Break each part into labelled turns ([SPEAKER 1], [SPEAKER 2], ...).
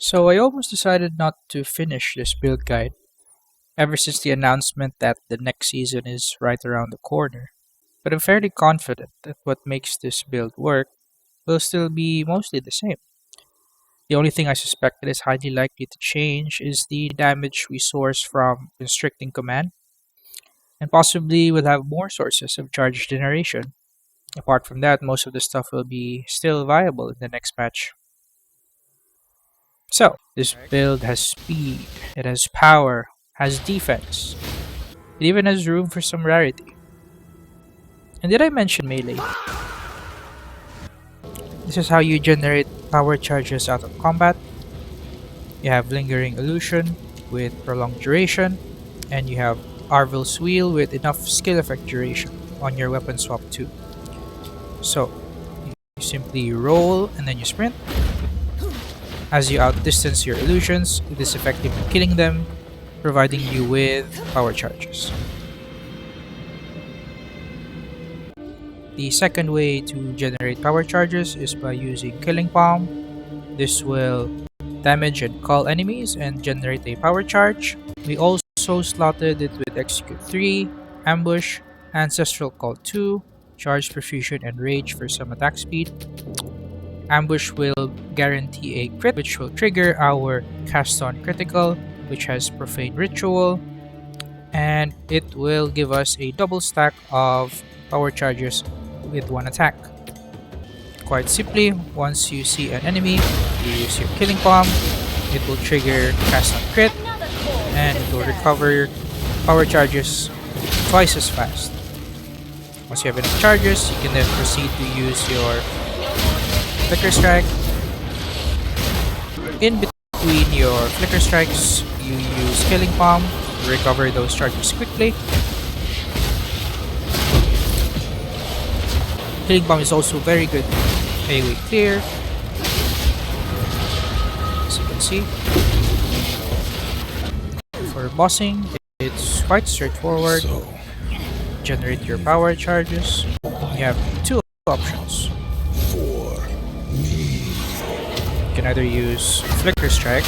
[SPEAKER 1] So I almost decided not to finish this build guide ever since the announcement that the next season is right around the corner. But I'm fairly confident that what makes this build work will still be mostly the same. The only thing I suspect that is highly likely to change is the damage we source from Constricting Command, and possibly we'll have more sources of charge generation. Apart from that, most of the stuff will be still viable in the next patch. So, this build has speed, it has power, has defense, it even has room for some rarity. And did I mention melee? This is how you generate power charges out of combat. You have Lingering Illusion with prolonged duration, and you have Arvel's Wheel with enough skill effect duration on your weapon swap too. So, you simply roll and then you sprint. As you outdistance your illusions, it is effective in killing them, providing you with power charges. The second way to generate power charges is by using Killing Palm. This will damage and call enemies and generate a power charge. We also slotted it with Execute 3, Ambush, Ancestral Call 2, Charge Profusion, and Rage for some attack speed. Ambush will guarantee a crit, which will trigger our Cast on Critical, which has Profane Ritual, and it will give us a double stack of power charges with one attack. Quite simply, once you see an enemy, you use your Killing Palm, it will trigger Cast on Crit, and it will recover power charges twice as fast. Once you have enough charges, you can then proceed to use your Flicker Strike. In between your Flicker Strikes, you use Killing Palm to recover those charges quickly. Killing Palm is also very good AoE clear, as you can see. For bossing, it's quite straightforward. Generate your power charges. You have two options. You can either use Flicker Strike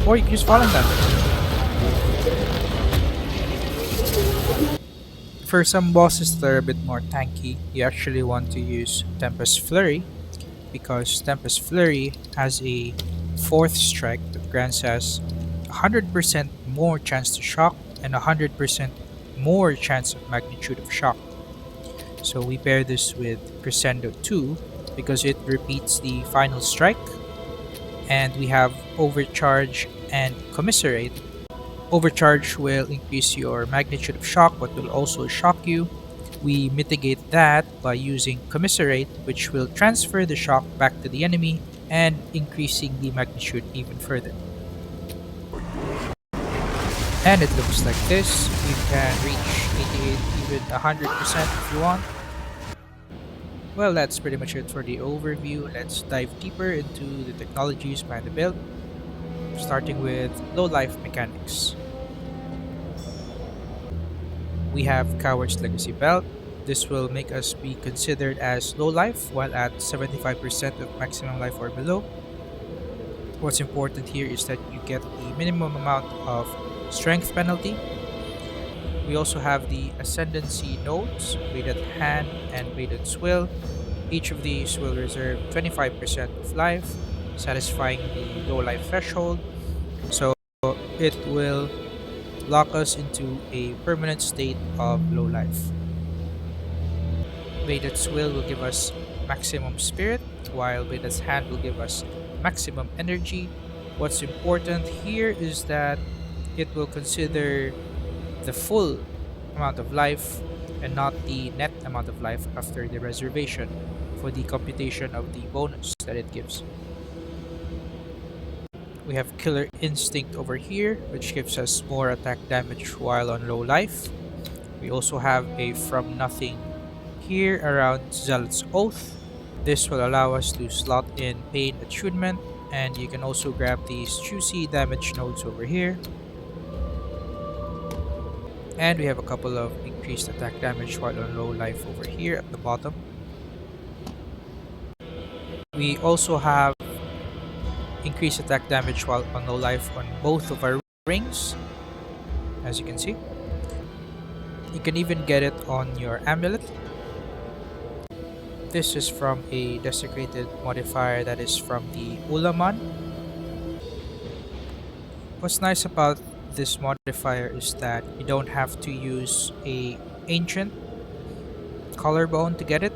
[SPEAKER 1] or you can use Falling Thunder. For some bosses that are a bit more tanky, you actually want to use Tempest Flurry because Tempest Flurry has a fourth strike that grants us 100% more chance to shock and 100% more chance of magnitude of shock. So we pair this with Crescendo 2 because it repeats the final strike, and we have Overcharge and Commiserate. Overcharge will increase your magnitude of shock but will also shock you. We mitigate that by using Commiserate, which will transfer the shock back to the enemy and increasing the magnitude even further. And it looks like this. You can reach 88, even 100% if you want. Well, that's pretty much it for the overview. Let's dive deeper into the technologies behind the build, starting with low life mechanics. We have Coward's Legacy Belt. This will make us be considered as low life while at 75% of maximum life or below. What's important here is that you get the minimum amount of strength penalty. We also have the Ascendancy nodes, Bladed Hand and Bladed Swill. Each of these will reserve 25% of life, satisfying the low life threshold. So it will lock us into a permanent state of low life. Bladed Swill will give us maximum spirit, while Bladed Hand will give us maximum energy. What's important here is that it will consider the full amount of life and not the net amount of life after the reservation for the computation of the bonus that it gives. We have Killer Instinct over here, which gives us more attack damage while on low life. We also have a From Nothing here around Zealot's Oath. This will allow us to slot in Pain Attunement, and you can also grab these juicy damage nodes over here. And we have a couple of increased attack damage while on low life over here at the bottom. We also have increased attack damage while on low life on both of our rings, as you can see. You can even get it on your amulet. This is from a desecrated modifier that is from the Ulaman. What's nice about this modifier is that you don't have to use a ancient collarbone to get it,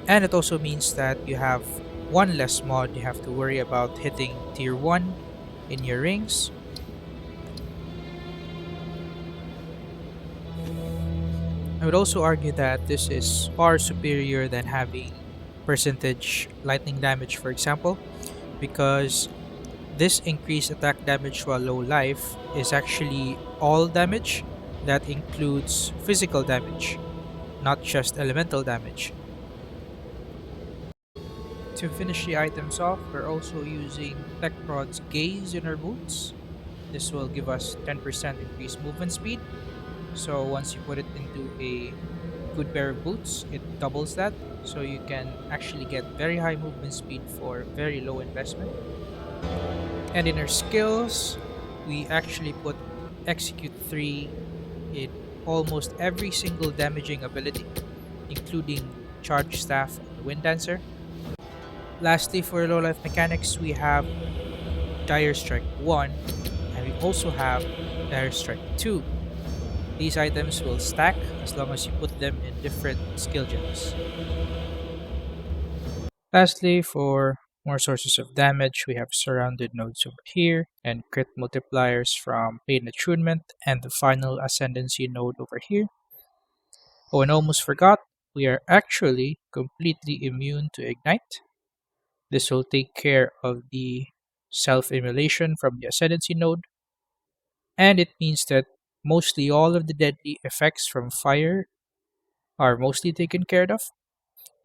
[SPEAKER 1] and it also means that you have one less mod you have to worry about hitting tier 1 in your rings. I would also argue that this is far superior than having percentage lightning damage, for example, because this increased attack damage while low life is actually all damage that includes physical damage, not just elemental damage. To finish the items off, we're also using Tech Prod's Gaze in our boots. This will give us 10% increased movement speed. So once you put it into a good pair of boots, it doubles that. So you can actually get very high movement speed for very low investment. And in our skills, we actually put Execute 3 in almost every single damaging ability, including Charge Staff and Wind Dancer. Lastly, for low life mechanics, we have Dire Strike 1, and we also have Dire Strike 2. These items will stack as long as you put them in different skill gems. Lastly, for more sources of damage, we have surrounded nodes over here, and crit multipliers from Pain Attunement, and the final Ascendancy node over here. Oh, and almost forgot, we are actually completely immune to Ignite. This will take care of the self-immolation from the Ascendancy node, and it means that mostly all of the deadly effects from fire are mostly taken care of.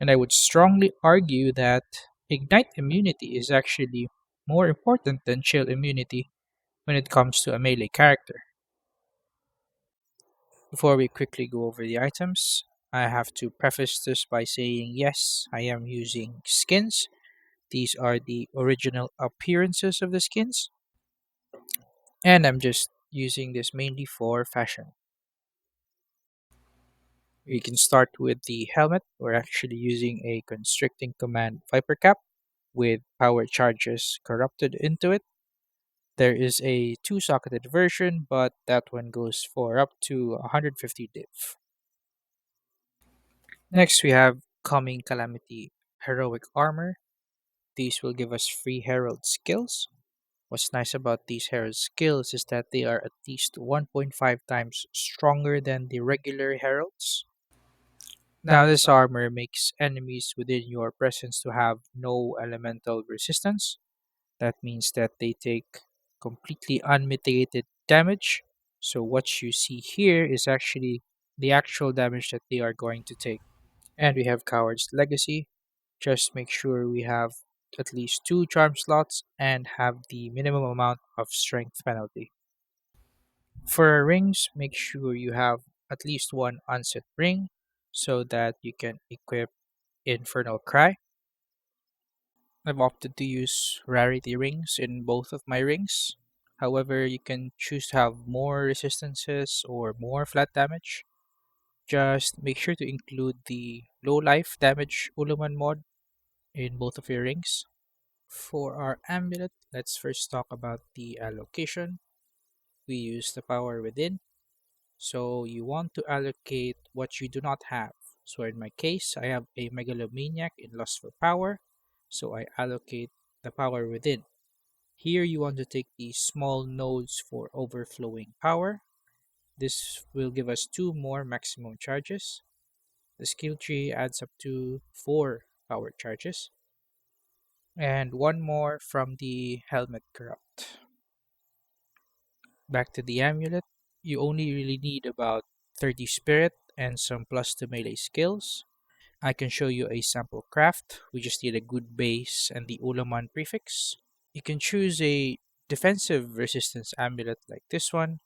[SPEAKER 1] And I would strongly argue that Ignite immunity is actually more important than Chill immunity when it comes to a melee character. Before we quickly go over the items, I have to preface this by saying yes, I am using skins. These are the original appearances of the skins, and I'm just using this mainly for fashion. We can start with the helmet. We're actually using a Constricting Command Viper Cap with power charges corrupted into it. There is a two-socketed version, but that one goes for up to 150 div. Next, we have Coming Calamity Heroic Armor. These will give us free Herald skills. What's nice about these Herald skills is that they are at least 1.5 times stronger than the regular Heralds. Now, this armor makes enemies within your presence to have no elemental resistance. That means that they take completely unmitigated damage. So, what you see here is actually the actual damage that they are going to take. And we have Coward's Legacy. Just make sure we have at least two charm slots and have the minimum amount of strength penalty. For our rings, make sure you have at least one unset ring so that you can equip Infernal Cry. I've opted to use rarity rings in both of my rings. However, you can choose to have more resistances or more flat damage. Just make sure to include the low life damage Uluman mod in both of your rings. For our amulet, let's first talk about the allocation. We use the power within. So you want to allocate what you do not have. So in my case, I have a Megalomaniac in Lust for Power. So I allocate the power within. Here you want to take the small nodes for overflowing power. This will give us two more maximum charges. The skill tree adds up to 4 power charges. And one more from the helmet corrupt. Back to the amulet. You only really need about 30 spirit and some plus to melee skills. I can show you a sample craft. We just need a good base and the Ulaman prefix. You can choose a defensive resistance amulet like this one,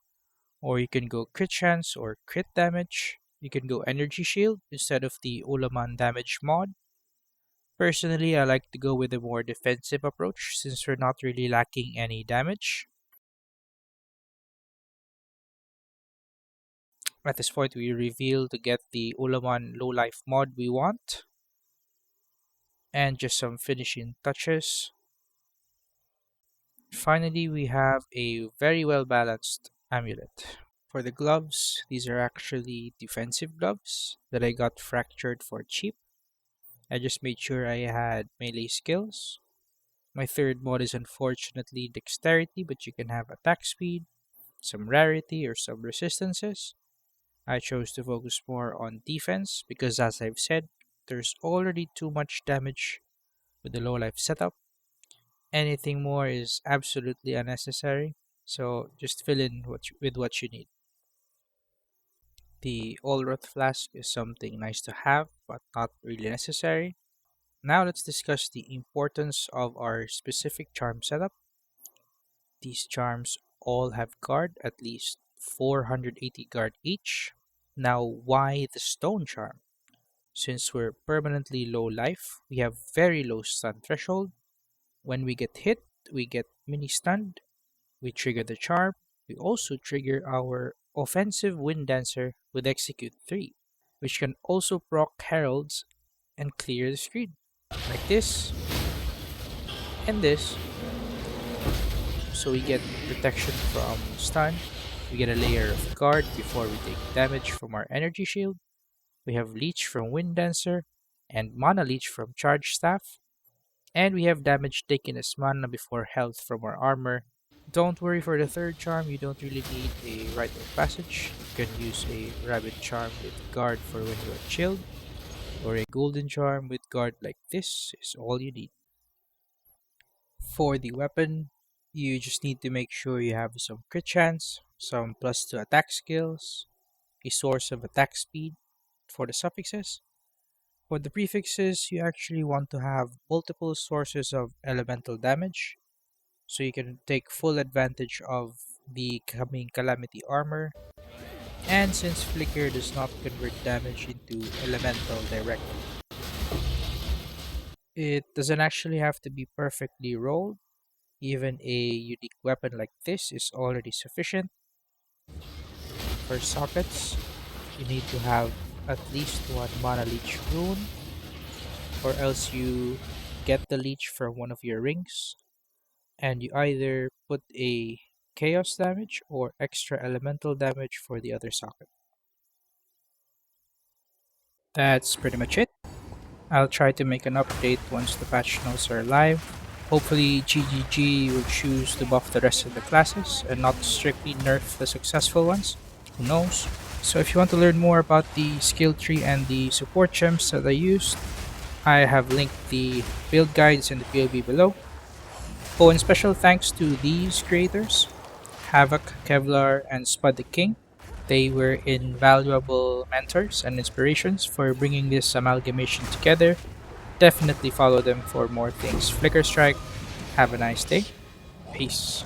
[SPEAKER 1] or you can go crit chance or crit damage. You can go energy shield instead of the Ulaman damage mod. Personally, I like to go with a more defensive approach since we're not really lacking any damage. At this point, we reveal to get the Ulaman low life mod we want, and just some finishing touches. Finally, we have a very well balanced amulet. For the gloves, these are actually defensive gloves that I got fractured for cheap. I just made sure I had melee skills. My third mod is unfortunately dexterity, but you can have attack speed, some rarity, or some resistances. I chose to focus more on defense because, as I've said, there's already too much damage with the low life setup. Anything more is absolutely unnecessary, so just fill in with what you need. The Allroth flask is something nice to have, but not really necessary. Now let's discuss the importance of our specific charm setup. These charms all have guard, at least 480 guard each. Now, why the stone charm? Since we're permanently low life, we have very low stun threshold. When we get hit, we get mini stunned. We trigger the charm. We also trigger our offensive Wind Dancer with Execute 3, which can also proc heralds and clear the screen. Like this and this. So we get protection from stun. We get a layer of guard before we take damage from our energy shield. We have leech from Wind Dancer and mana leech from Charge Staff. And we have damage taken as mana before health from our armor. Don't worry for the third charm, you don't really need a rite of passage. You can use a rabbit charm with guard for when you are chilled, or a golden charm with guard like this is all you need. For the weapon, you just need to make sure you have some crit chance, some plus 2 attack skills, a source of attack speed for the suffixes. For the prefixes, you actually want to have multiple sources of elemental damage, so you can take full advantage of the coming Calamity armor. And since Flicker does not convert damage into elemental directly, it doesn't actually have to be perfectly rolled. Even a unique weapon like this is already sufficient. For sockets, you need to have at least one mana leech rune, or else you get the leech from one of your rings, and you either put a chaos damage or extra elemental damage for the other socket. That's pretty much it. I'll try to make an update once the patch notes are live. Hopefully GGG will choose to buff the rest of the classes and not strictly nerf the successful ones. Who knows? So if you want to learn more about the skill tree and the support gems that I used, I have linked the build guides in the POB below. Oh, and special thanks to these creators, Havoc, Kevlar, and Spud the King. They were invaluable mentors and inspirations for bringing this amalgamation together. Definitely follow them for more things. Flicker Strike, have a nice day. Peace.